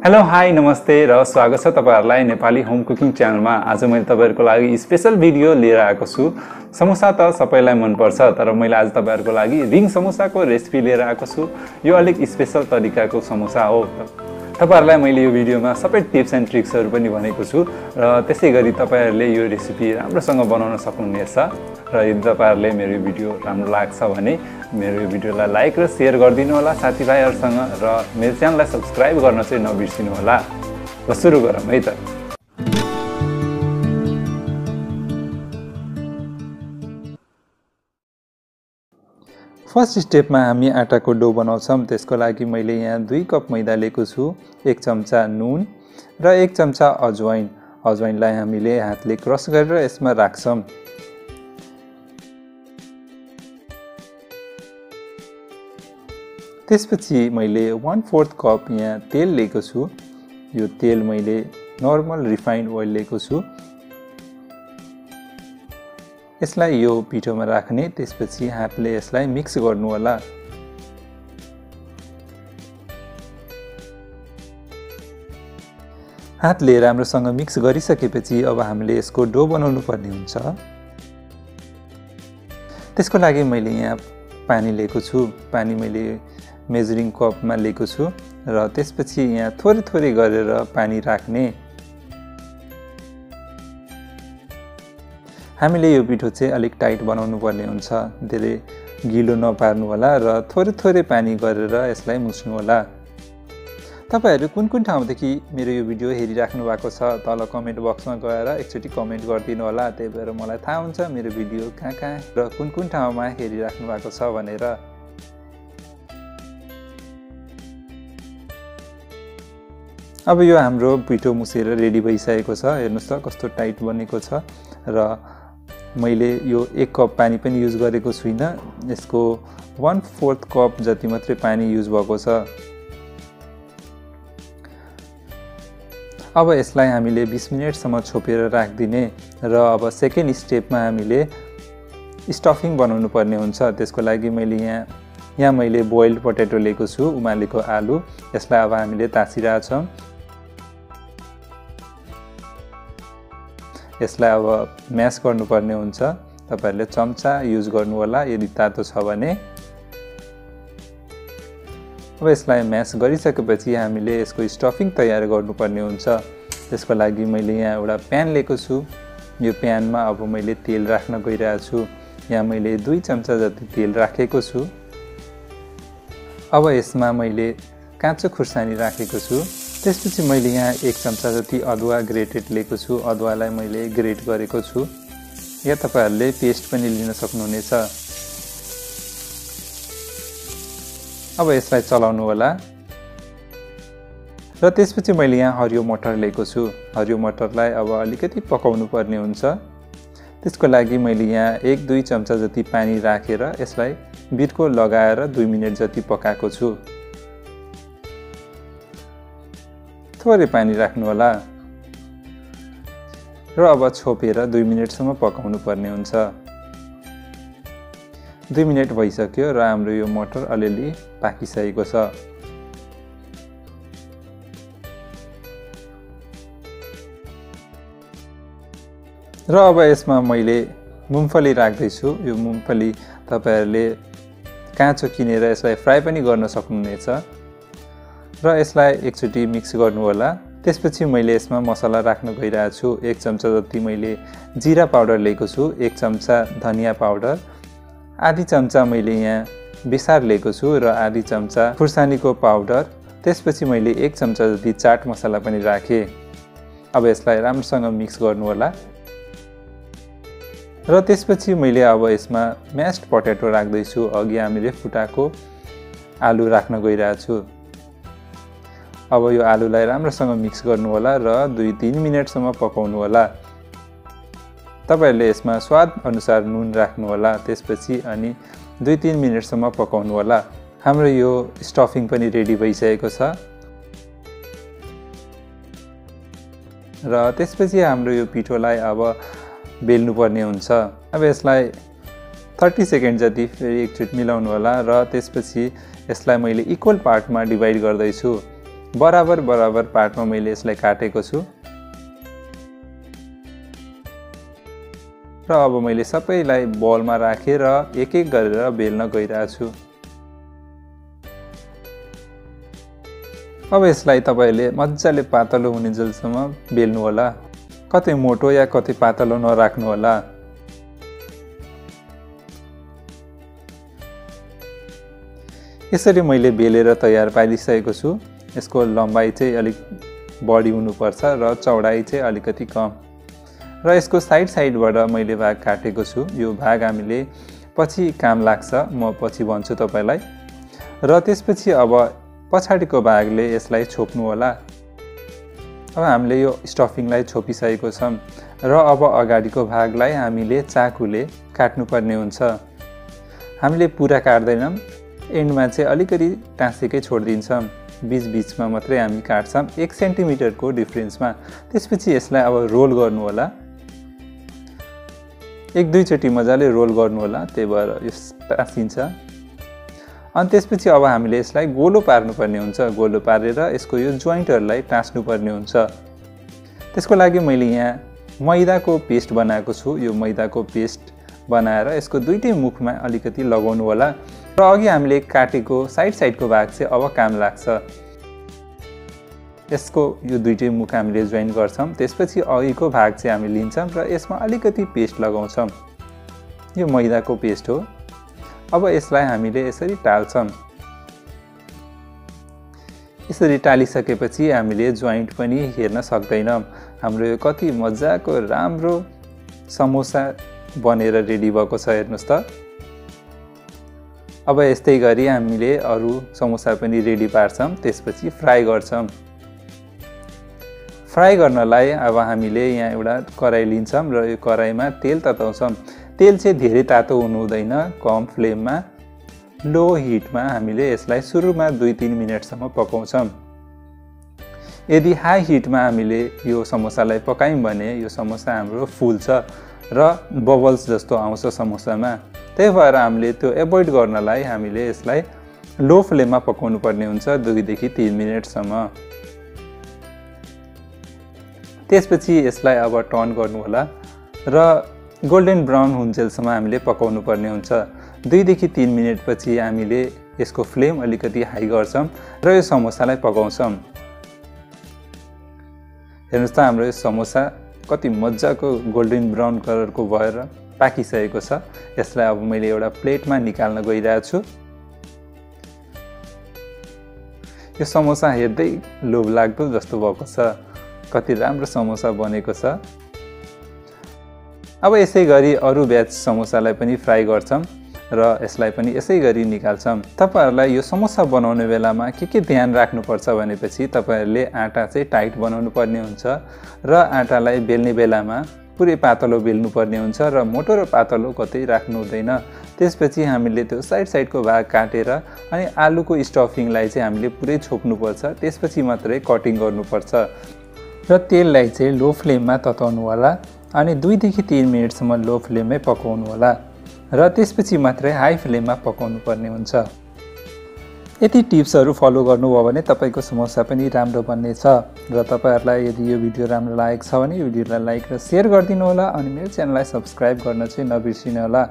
Hello hi नमस्ते र स्वागत छ तपाईहरुलाई नेपाली होम कुकिङ च्यानलमा। आज मैले तपाईहरुको लागि स्पेशल भिडियो लिएर आएको छु। समोसा त सबैलाई मन पर्छ, तर मैले आज तपाईहरुको लागि रिङ समोसाको रेसिपी लिएर आएको छु। यो अलिक स्पेशल तरिकाको समोसा हो। तपाईहरुलाई मैले यो भिडियोमा सबै टिप्स एन्ड ट्रिक्सहरु पनि भनेको छु र त्यसैगरी तपाईहरुले यो रेसिपी राम्रोसँग बनाउन सक्नुहुनेछ। र यदि तपाईहरुले मेरो भिडियो राम्रो लाग्छ भने मेरो भिडियोलाई लाइक र शेयर गरिदिनु होला साथीभाइहरुसँग र मेरो च्यानललाई सब्स्क्राइब गर्न चाहिँ नबिर्सिनु होला। र सुरु गरौँ है त। फर्स्ट स्टेपमा हामी आटाको डो बनाउँछौं। त्यसको लागि मैले यहाँ 2 कप मैदा लिएको छु, 1 चम्चा नुन र 1 चम्चा अजवाइन। अजवाइनलाई हामीले हातले क्रस गरेर यसमा राख्छौं। त्यसपछि मैले 1/4 कप यहाँ तेल लिएको छु। यो तेल मैले नर्मल रिफाइन्ड ओइल लिएको छु। यसलाई यो पिठोमा राख्ने, त्यसपछि हातले यसलाई मिक्स गर्नु होला। हातले राम्रोसँग मिक्स गरिसकेपछि अब हामीले यसको डो बनाउनु पर्ने हुन्छ। त्यसको लागि मैले यहाँ पानी लिएको छु। पानी मैले मेजरिङ कपमा लिएको छु र त्यसपछि यहाँ थोरै थोरै गरेर पानी राख्ने। हामीले यो पिठो चाहिँ अलिक टाइट बनाउनु पर्ने हुन्छ, धेरै गिलो नपार्नु होला र थोरै थोरै पानी गरेर यसलाई मुछ्नु होला। तपाईहरु कुन ठाउँदेखि मेरो यो भिडियो हेरिराख्नु भएको छ तल कमेन्ट बक्समा गएर एकचोटी कमेन्ट गरिदिनु होला। त्यही भएर मलाई थाहा हुन्छ मेरो भिडियो कहाँ र कुन ठाउँमा हेरिराख्नु भएको छ भनेर। अब यो हाम्रो पिठो मुछेर रेडी भइसकेको छ। हेर्नुस् त कस्तो टाइट बनेको छ। र मैले यो 1 कप पानी पनि युज गरेको छुइनँ। यसको 1/4 कप जति मात्रै पानी युज भएको छ। अब यसलाई हामीले 20 मिनेटसम्म छोपेर राखिदिने र अब सेकेन्ड स्टेपमा हामीले स्टफिङ बनाउनु पर्ने हुन्छ। त्यसको लागि मैले यहाँ मैले बोइल्ड पोटेटो लिएको छु, उमालेको आलु। यसलाई अब हामीले ताछिरहेछौँ। यसलाई अब म्यास गर्नुपर्ने हुन्छ। तपाईहरुले चम्चा युज गर्नु होला यदि तातो छ भने। अब यसलाई म्यास गरिसकेपछि हामीले यसको स्टफिङ तयार गर्नुपर्ने हुन्छ। त्यसको लागि मैले यहाँ एउटा प्यान लिएको छु। यो प्यानमा अब मैले तेल राख्न गइरहेको छु। यहाँ मैले 2 चम्चा जति तेल राखेको छु। अब यसमा मैले काँचो खुर्सानी राखेको छु। त्यसपछि मैले यहाँ 1 चम्चा जति अदुवा ग्रेटेड लिएको छु। अदुवालाई मैले ग्रेट गरेको छु। या तपाईहरुले पेस्ट पनि लिन सक्नुहुनेछ। अब यसलाई चलाउनु होला। र त्यसपछि मैले यहाँ हरियो मटर लिएको छु। हरियो मटरलाई अब अलिकति पकाउनु पर्ने हुन्छ। त्यसको लागि मैले यहाँ 1-2 चम्चा जति पानी राखेर यसलाई बिर्को लगाएर 2 मिनेट जति पकाएको छु। थोरै पानी राख्नु होला र अब छोपेर 2 मिनेटसम्म पकाउनु पर्ने हुन्छ। 2 मिनेट भइसक्यो र हाम्रो यो मटर अलिअलि पाकिसकेको छ। र अब यसमा मैले मुङफली राख्दैछु। यो मुङफली तपाईहरुले काँचो किनेर यसलाई फ्राई पनि गर्न सक्नुहुनेछ। र यसलाई एकचोटी मिक्स गर्नु होला। त्यसपछि मैले यसमा मसला राख्न गइरहेको छु। 1 चम्चा जति मैले जीरा पाउडर लिएको छु, 1 चम्चा धनिया पाउडर, आधी चम्चा मैले यहाँ बेसार लिएको छु र आधी चम्चा खुर्सानीको पाउडर। त्यसपछि मैले 1 चम्चा जति चाट मसला पनि राखे। अब यसलाई राम्रोसँग मिक्स गर्नु होला। र त्यसपछि मैले अब यसमा म्यास्ड पोटेटो राख्दैछु। अघि हामीले फुटाको आलु राख्न गइरहेको छु। अब यो आलुलाई राम्रोसँग मिक्स गर्नु होला र 2-3 मिनेटसम्म पकाउनु होला। तपाईहरुले यसमा स्वाद अनुसार नुन राख्नु होला। त्यसपछि अनि 2-3 मिनेटसम्म पकाउनु होला। हाम्रो यो स्टफिङ पनि रेडी भइसकेको छ। र त्यसपछि हाम्रो यो पिठोलाई अब बेल्नु पर्ने हुन्छ। अब यसलाई 30 सेकेन्ड जति फेरि एकचोटि मिलाउनु होला र त्यसपछि यसलाई मैले इक्वल पार्टमा डिवाइड गर्दैछु। बराबर बराबर पार्टमा मैले यसलाई काटेको छु र अब मैले सबैलाई बलमा राखेर एक एक गरेर बेल्न गइरहेको छु। अब यसलाई तपाईले मज्जाले पातलो हुने जेलसम्म बेल्नु होला, कतै मोटो या कतै पातलो नराख्नु होला। यसरी मैले बेलेर तयार पारिसकेको छु। यसको लम्बाइ चाहिँ अलिक बढी हुनुपर्छ र चौडाइ चाहिँ अलिकति कम र यसको साइडबाट मैले भाग काटेको छु। यो भाग हामीले पछि काम लाग्छ, म पछि भन्छु तपाईलाई। र त्यसपछि अब पछाडिको भागले यसलाई छोप्नु होला। अब हामीले यो स्टफिङलाई छोपिसकेको छौं र अब अगाडिको भागलाई हामीले चाकुले काट्नुपर्ने हुन्छ। हामीले पुरा काट्दैनौं, एन्डमा चाहिँ अलिकति टाँसेकै छोड्दिन्छौं, बीचमा मात्रै हामी काट्छौं 1 सेन्टिमिटरको डिफरेन्समा। त्यसपछि यसलाई अब रोल गर्नु होला, एक दुई चोटी मजाले रोल गर्नु होला, त्यही भएर यो टाँसिन्छ। अनि त्यसपछि अब हामीले यसलाई गोलो पार्नुपर्ने हुन्छ। गोलो पारेर यसको यो जोइन्टहरुलाई टाँस्नुपर्ने हुन्छ। त्यसको लागि मैले यहाँ मैदाको पेस्ट बनाएको छु। यो मैदाको पेस्ट बनाएर यसको दुईटै मुखमा अलिकति लगाउनु होला र अघि हामीले काटेको साइडको भाग चाहिँ अब काम लाग्छ। यसको यो दुईटै मुख हामीले जोइन गर्छौं। त्यसपछि अघिको भाग चाहिँ हामी लिन्छौं र यसमा अलिकति पेस्ट लगाउँछौं। यो मैदाको पेस्ट हो। अब यसलाई हामीले यसरी टाल्छौं। यसरी टालिसकेपछि हामीले जोइन्ट पनि हेर्न सक्दैनौं। हाम्रो यो कति मजाको राम्रो समोसा बनेर रेडी भएको छ, हेर्नुस् त। अब यस्तै गरी हामीले अरु समोसा पनि रेडी पार्छौं। त्यसपछि फ्राई गर्छौं। फ्राई गर्नलाई अब हामीले यहाँ एउटा कराई लिन्छौं र यो कराईमा तेल तताउँछौं। तेल चाहिँ धेरै तातो हुनु हुँदैन, कम फ्लेममा लो हिटमा हामीले यसलाई सुरुमा 2-3 मिनेटसम्म पकाउँछौं। यदि हाई हिटमा हामीले यो समोसालाई पकायौं भने यो समोसा हाम्रो फुल्छ र बबल्स जस्तो आउँछ समोसामा। त्यही भएर हामीले त्यो एभोइड गर्नलाई हामीले यसलाई लो फ्लेममा पकाउनु पर्ने हुन्छ 2 देखि 3 मिनेटसम्म। त्यसपछि यसलाई अब टर्न गर्नु होला र गोल्डन ब्राउन हुन्जेलसम्म हामीले पकाउनु पर्ने हुन्छ। 2 देखि 3 मिनेटपछि हामीले यसको फ्लेम अलिकति हाई गर्छौं र यो समोसालाई पकाउँछौं। हेर्नुस् त हाम्रो यो समोसा कति मजाको गोल्डन ब्राउन कलरको भएर पाकिसकेको छ। यसलाई अब मैले एउटा प्लेटमा निकाल्न गइरहेको छु। यो समोसा हेर्दै लोभलाग्दो जस्तो भएको छ, कति राम्रो समोसा बनेको छ। अब यसै गरी अरु ब्याच समोसालाई पनि फ्राई गर्छौं र यसलाई पनि यसै गरी निकाल्छौं। तपाईहरुलाई यो समोसा बनाउने बेलामा के ध्यान राख्नुपर्छ भनेपछि तपाईहरुले आटा चाहिँ टाइट बनाउनु पर्ने हुन्छ र आटालाई बेल्ने बेलामा पुरै पातलो बेल्नु पर्ने हुन्छ र मोटो र पातलो कतै राख्नु हुँदैन। त्यसपछि हामीले त्यो साइडको भाग काटेर अनि आलुको स्टफिङलाई चाहिँ हामीले पुरै छोप्नु पर्छ। त्यसपछि मात्रै कटिङ गर्नुपर्छ र तेललाई चाहिँ लो फ्लेममा तताउनु होला अनि 2 देखि 3 मिनेटसम्म लो फ्लेममै पकाउनु होला र त्यसपछि मात्रै हाई फ्लेममा पकाउनु पर्ने हुन्छ। यति टिप्सहरु फलो गर्नुभयो भने तपाईको समोसा पनि राम्रो बन्नेछ र तपाईहरुलाई यदि यो भिडियो राम्रो लागेको छ भने भिडियोलाई लाइक र शेयर गरिदिनु होला अनि मेरो च्यानललाई सब्स्क्राइब गर्न चाहिँ नबिर्सिनु होला।